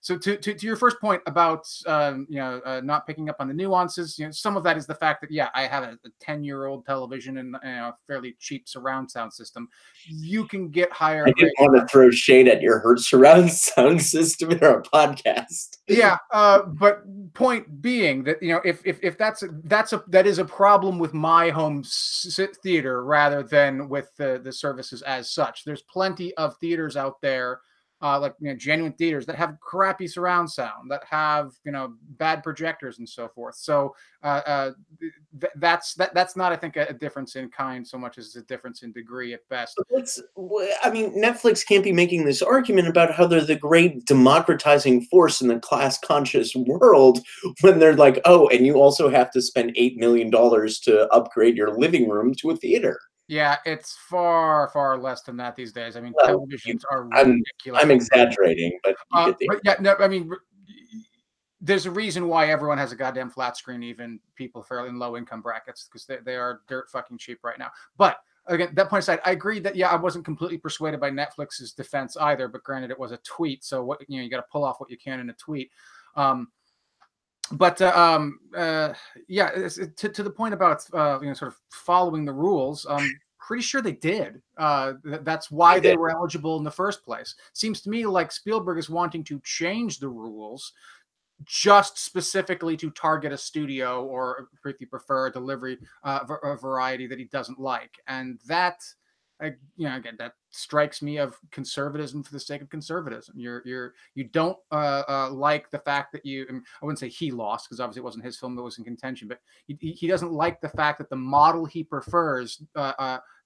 So to your first point about not picking up on the nuances, some of that is the fact that, yeah, I have a 10-year-old television and a fairly cheap surround sound system. You can get higher. I didn't want to throw shade at your Hertz surround sound system in our podcast. Yeah, but point being that if that is a problem with my home theater rather than with the services as such. There's plenty of theaters out there, like genuine theaters that have crappy surround sound, that have bad projectors and so forth. So that's not, I think, a difference in kind so much as a difference in degree at best. I mean, Netflix can't be making this argument about how they're the great democratizing force in the class conscious world when they're like, oh, and you also have to spend $8 million to upgrade your living room to a theater. Yeah, it's far, far less than that these days. I mean, televisions are ridiculous. I'm exaggerating, but yeah, no, I mean, there's a reason why everyone has a goddamn flat screen, even people fairly in low income brackets, because they are dirt fucking cheap right now. But again, that point aside, I agree that, yeah, I wasn't completely persuaded by Netflix's defense either. But granted, it was a tweet, so what you got to pull off what you can in a tweet. Yeah, to the point about sort of following the rules, pretty sure they did. That's why they were eligible in the first place. Seems to me like Spielberg is wanting to change the rules just specifically to target a studio, or if you prefer, a delivery a variety that he doesn't like, and that. Again, that strikes me of conservatism for the sake of conservatism. You don't like the fact that I wouldn't say he lost, because obviously it wasn't his film that was in contention, but he doesn't like the fact that the model he prefers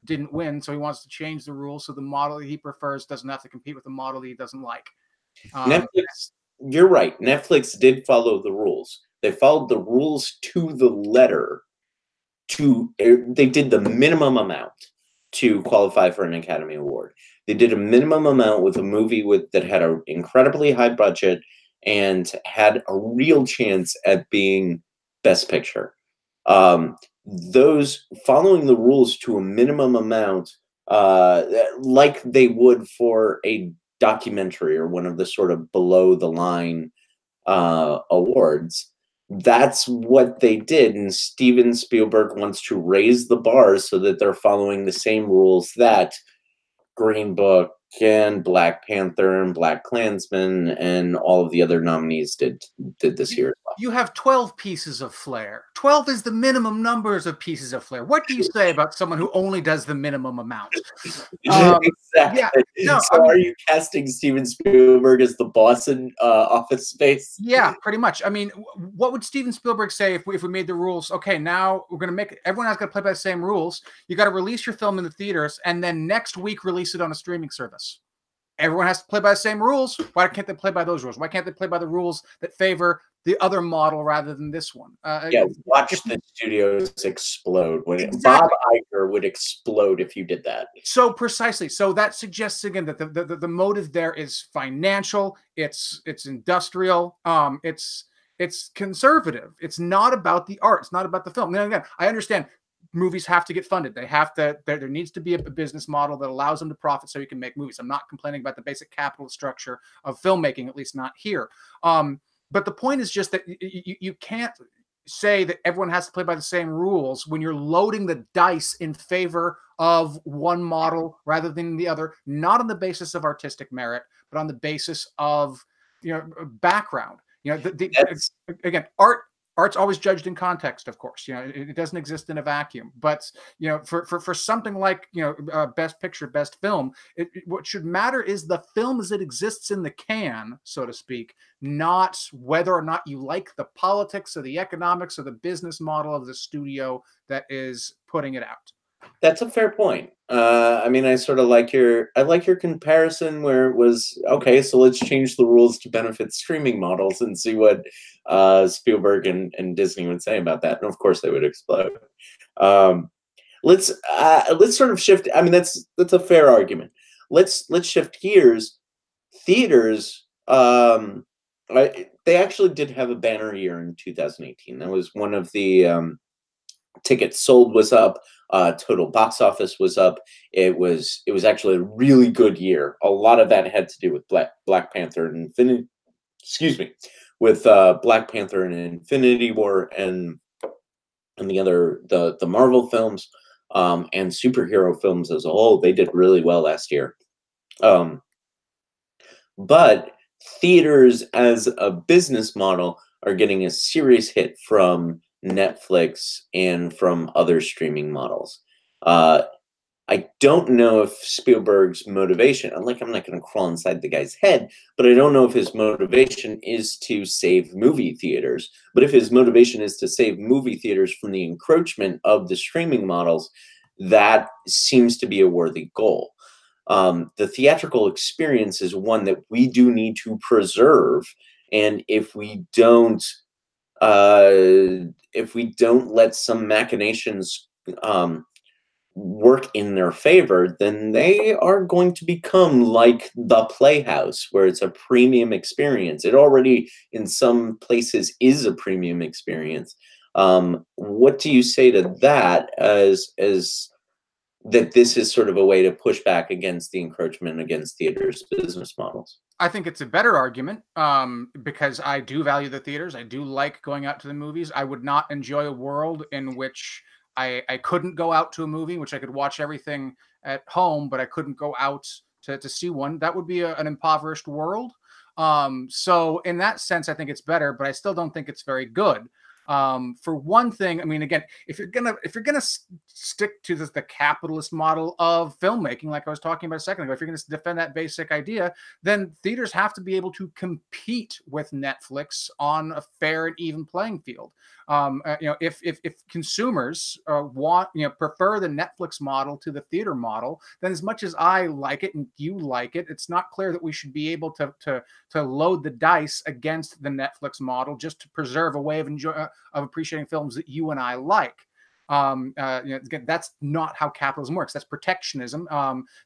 didn't win, so he wants to change the rules so the model he prefers doesn't have to compete with the model he doesn't like. Netflix, you're right. Netflix did follow the rules. They followed the rules to the letter. They did the minimum amount. to qualify for an Academy Award. They did a minimum amount with a movie that had an incredibly high budget and had a real chance at being Best Picture. Those following the rules to a minimum amount, like they would for a documentary or one of the sort of below the line awards. That's what they did, and Steven Spielberg wants to raise the bar so that they're following the same rules that Green Book and Black Panther and Black Klansman and all of the other nominees did this year as well. You have 12 pieces of flair. 12 is the minimum numbers of pieces of flair. What do you say about someone who only does the minimum amount? Exactly. Yeah, no, so are you casting Steven Spielberg as the boss in Office Space? Yeah, pretty much. I mean, what would Steven Spielberg say if we made the rules? Okay, now we're going to make everyone has got to play by the same rules. You got to release your film in the theaters and then next week release it on a streaming service. Everyone has to play by the same rules. Why can't they play by those rules? Why can't they play by the rules that favor the other model rather than this one? Yeah, watch the studios explode. Bob Iger would explode if you did that. So precisely. So that suggests again that the motive there is financial. It's industrial. It's conservative. It's not about the art. It's not about the film. Now again, I understand. Movies have to get funded. They have to. There needs to be a business model that allows them to profit, so you can make movies. I'm not complaining about the basic capital structure of filmmaking, at least not here. But the point is just that you can't say that everyone has to play by the same rules when you're loading the dice in favor of one model rather than the other, not on the basis of artistic merit, but on the basis of background. Again, art's always judged in context, of course. It doesn't exist in a vacuum. But for something like Best Picture, Best Film, what should matter is the film as it exists in the can, so to speak, not whether or not you like the politics or the economics or the business model of the studio that is putting it out. That's a fair point. I mean, I sort of like your comparison where it was, okay, so let's change the rules to benefit streaming models and see what Spielberg and Disney would say about that. And of course they would explode. Let's sort of shift. I mean, that's a fair argument. Let's shift gears. Theaters, they actually did have a banner year in 2018. That was one of the tickets sold was up. Total box office was up. It was actually a really good year. A lot of that had to do with Black Panther and Infinity. Excuse me, with Black Panther and Infinity War and the Marvel films and superhero films as a whole. They did really well last year. But theaters as a business model are getting a serious hit from Netflix and from other streaming models. I don't know if Spielberg's motivation, I'm not going to crawl inside the guy's head, but I don't know if his motivation is to save movie theaters. But if his motivation is to save movie theaters from the encroachment of the streaming models, that seems to be a worthy goal. The theatrical experience is one that we do need to preserve, and if we don't let some machinations work in their favor, then they are going to become like the Playhouse, where it's a premium experience. It already, in some places, is a premium experience. What do you say to that, as that this is sort of a way to push back against the encroachment against theaters' business models? I think it's a better argument because I do value the theaters. I do like going out to the movies. I would not enjoy a world in which I couldn't go out to a movie, which I could watch everything at home, but I couldn't go out to see one. That would be an impoverished world. So in that sense, I think it's better, but I still don't think it's very good. For one thing, I mean, again, if you're gonna stick to the capitalist model of filmmaking, like I was talking about a second ago, if you're gonna defend that basic idea, then theaters have to be able to compete with Netflix on a fair and even playing field. If consumers prefer the Netflix model to the theater model, then as much as I like it and you like it, it's not clear that we should be able to load the dice against the Netflix model just to preserve a way of appreciating films that you and I like. Again, that's not how capitalism works. That's protectionism.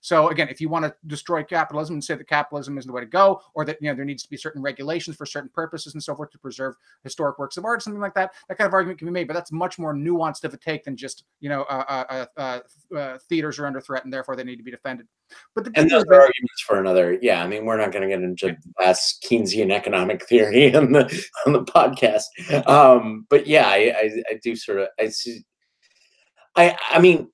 So again, if you want to destroy capitalism and say that capitalism isn't the way to go, or that there needs to be certain regulations for certain purposes and so forth to preserve historic works of art, something like that, that kind of argument can be made. But that's much more nuanced of a take than just theaters are under threat and therefore they need to be defended. But and those are arguments for another. Yeah, I mean, we're not going to get into vast Keynesian economic theory on the podcast. But yeah, I do sort of I see. I mean,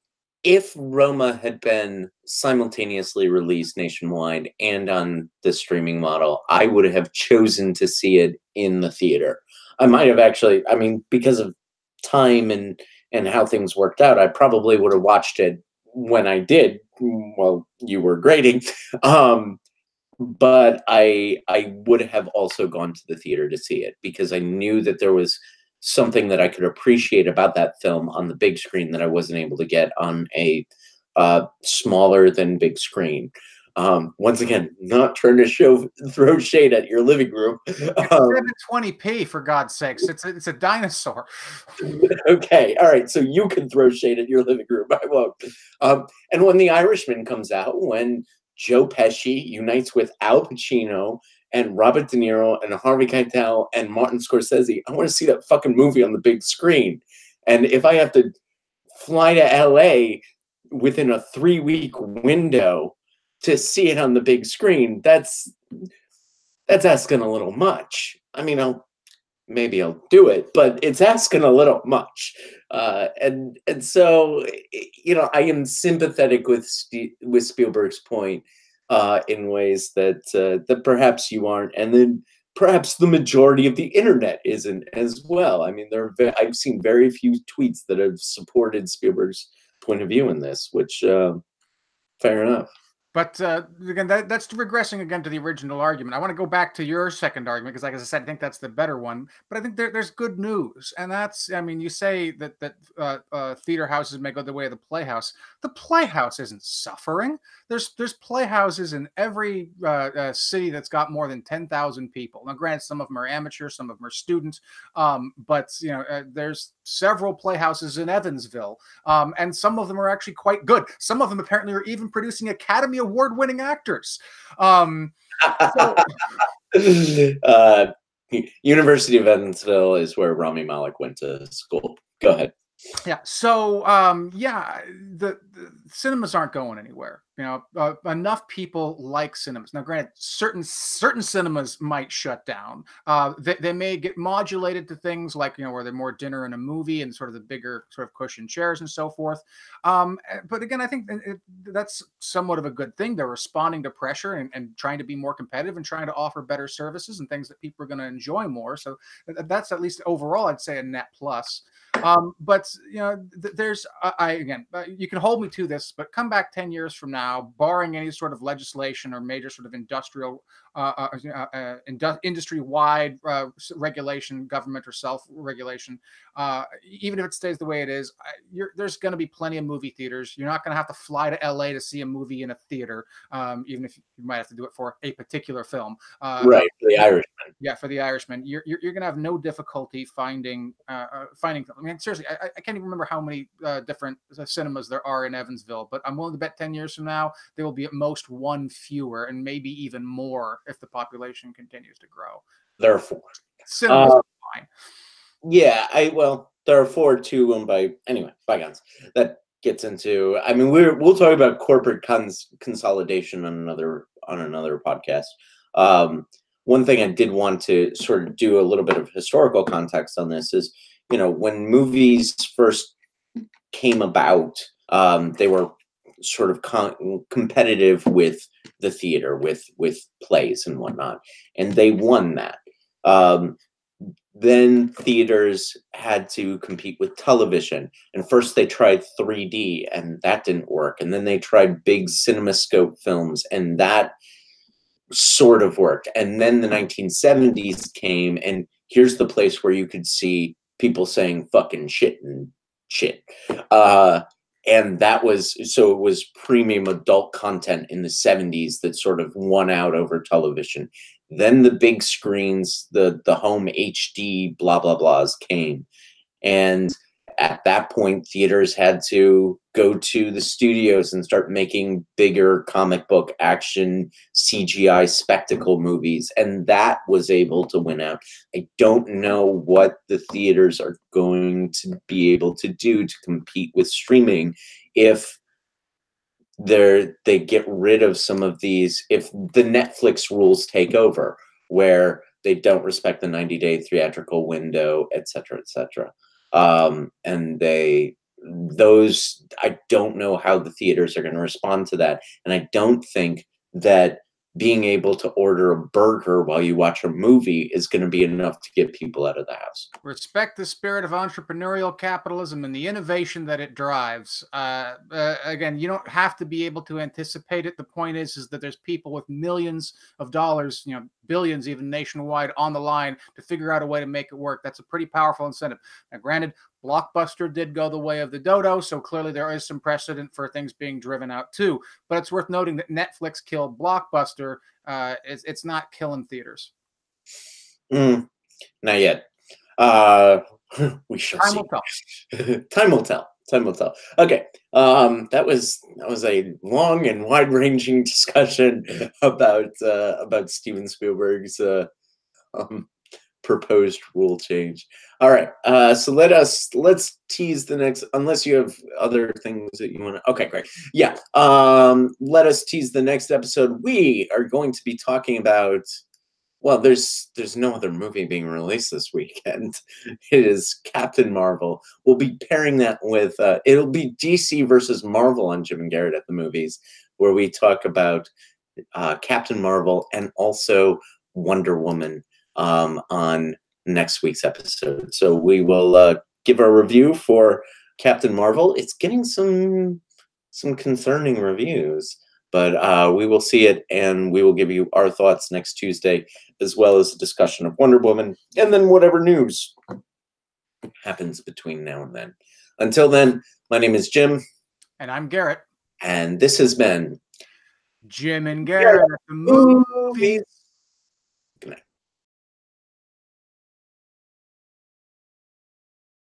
if Roma had been simultaneously released nationwide and on the streaming model, I would have chosen to see it in the theater. I might have actually. I mean, because of time and how things worked out, I probably would have watched it when I did, while you were grading. But I would have also gone to the theater to see it because I knew that there was something that I could appreciate about that film on the big screen that I wasn't able to get on a smaller than big screen. Once again, not trying to throw shade at your living room. 720p, for God's sakes. It's a dinosaur. Okay, all right. So you can throw shade at your living room. I won't. And when The Irishman comes out, when Joe Pesci unites with Al Pacino and Robert De Niro and Harvey Keitel and Martin Scorsese, I want to see that fucking movie on the big screen. And if I have to fly to LA within a 3-week window to see it on the big screen, that's asking a little much. I mean, maybe I'll do it, but it's asking a little much. And so, I am sympathetic with Spielberg's point in ways that perhaps you aren't, and then perhaps the majority of the internet isn't as well. I mean, I've seen very few tweets that have supported Spielberg's point of view in this, which fair enough. But again, that's regressing again to the original argument. I want to go back to your second argument because, like I said, I think that's the better one. But I think there's good news, and that's, I mean, you say that theater houses may go the way of the playhouse. The playhouse isn't suffering. There's playhouses in every city that's got more than 10,000 people. Now, granted, some of them are amateurs, some of them are students, but there's several playhouses in Evansville, and some of them are actually quite good. Some of them apparently are even producing Academy Award-winning actors. University of Evansville is where Rami Malek went to school. Go ahead. Yeah. So, the cinemas aren't going anywhere. Enough people like cinemas. Now, granted, certain cinemas might shut down. They may get modulated to things like, where they're more dinner and a movie and sort of the bigger sort of cushion chairs and so forth. But again, I think that's somewhat of a good thing. They're responding to pressure and trying to be more competitive and trying to offer better services and things that people are going to enjoy more. So that's at least overall, I'd say, a net plus. But there's you can hold me to this, but come back 10 years from now, barring any sort of legislation or major sort of industrial industry-wide regulation, government or self-regulation, even if it stays the way it is, there's going to be plenty of movie theaters. You're not going to have to fly to LA to see a movie in a theater, even if you might have to do it for a particular film. Right, for The Irishman. Yeah, for The Irishman, you're going to have no difficulty finding. I mean, seriously, I can't even remember how many different cinemas there are in Evansville, but I'm willing to bet 10 years from now there will be at most one fewer, and maybe even more if the population continues to grow. There are 4. Cinemas are fine. Yeah, there are 4 too owned by bygones. That gets into. I mean, we'll talk about corporate consolidation on another podcast. One thing I did want to sort of do a little bit of historical context on this is, when movies first came about, they were sort of competitive with the theater, with plays and whatnot, and they won that. Then theaters had to compete with television, and first they tried 3D, and that didn't work, and then they tried big CinemaScope films, and that sort of worked. And then the 1970s came, and here's the place where you could see people saying fucking shit and shit. And it was premium adult content in the 70s that sort of won out over television. Then the big screens, the home HD blah, blah, blahs came. And at that point, theaters had to go to the studios and start making bigger comic book action CGI spectacle movies, and that was able to win out. I don't know what the theaters are going to be able to do to compete with streaming if they get rid of some of these, if the Netflix rules take over, where they don't respect the 90-day theatrical window, et cetera, et cetera. And I don't know how the theaters are going to respond to that. And I don't think that being able to order a burger while you watch a movie is going to be enough to get people out of the house. Respect the spirit of entrepreneurial capitalism and the innovation that it drives. Again, you don't have to be able to anticipate it. The point is that there's people with millions of dollars, billions even nationwide on the line to figure out a way to make it work. That's a pretty powerful incentive. Now, granted, Blockbuster did go the way of the dodo, so clearly there is some precedent for things being driven out too. But it's worth noting that Netflix killed Blockbuster. It's not killing theaters. Not yet. We shall see. Time will tell. Time will tell. Time will tell. Okay. That was a long and wide-ranging discussion about Steven Spielberg's proposed rule change. All right. So let's tease the next, unless you have other things that you want to. Okay, great. Yeah. Let us tease the next episode. We are going to be talking about, well, there's no other movie being released this weekend. It is Captain Marvel. We'll be pairing that with it'll be DC versus Marvel on Jim and Garrett at the Movies, where we talk about Captain Marvel and also Wonder Woman on next week's episode. So we will give our review for Captain Marvel. It's getting some concerning reviews, but we will see it, and we will give you our thoughts next Tuesday, as well as a discussion of Wonder Woman, and then whatever news happens between now and then. Until then, my name is Jim. And I'm Garrett. And this has been Jim and Garrett at the Movies.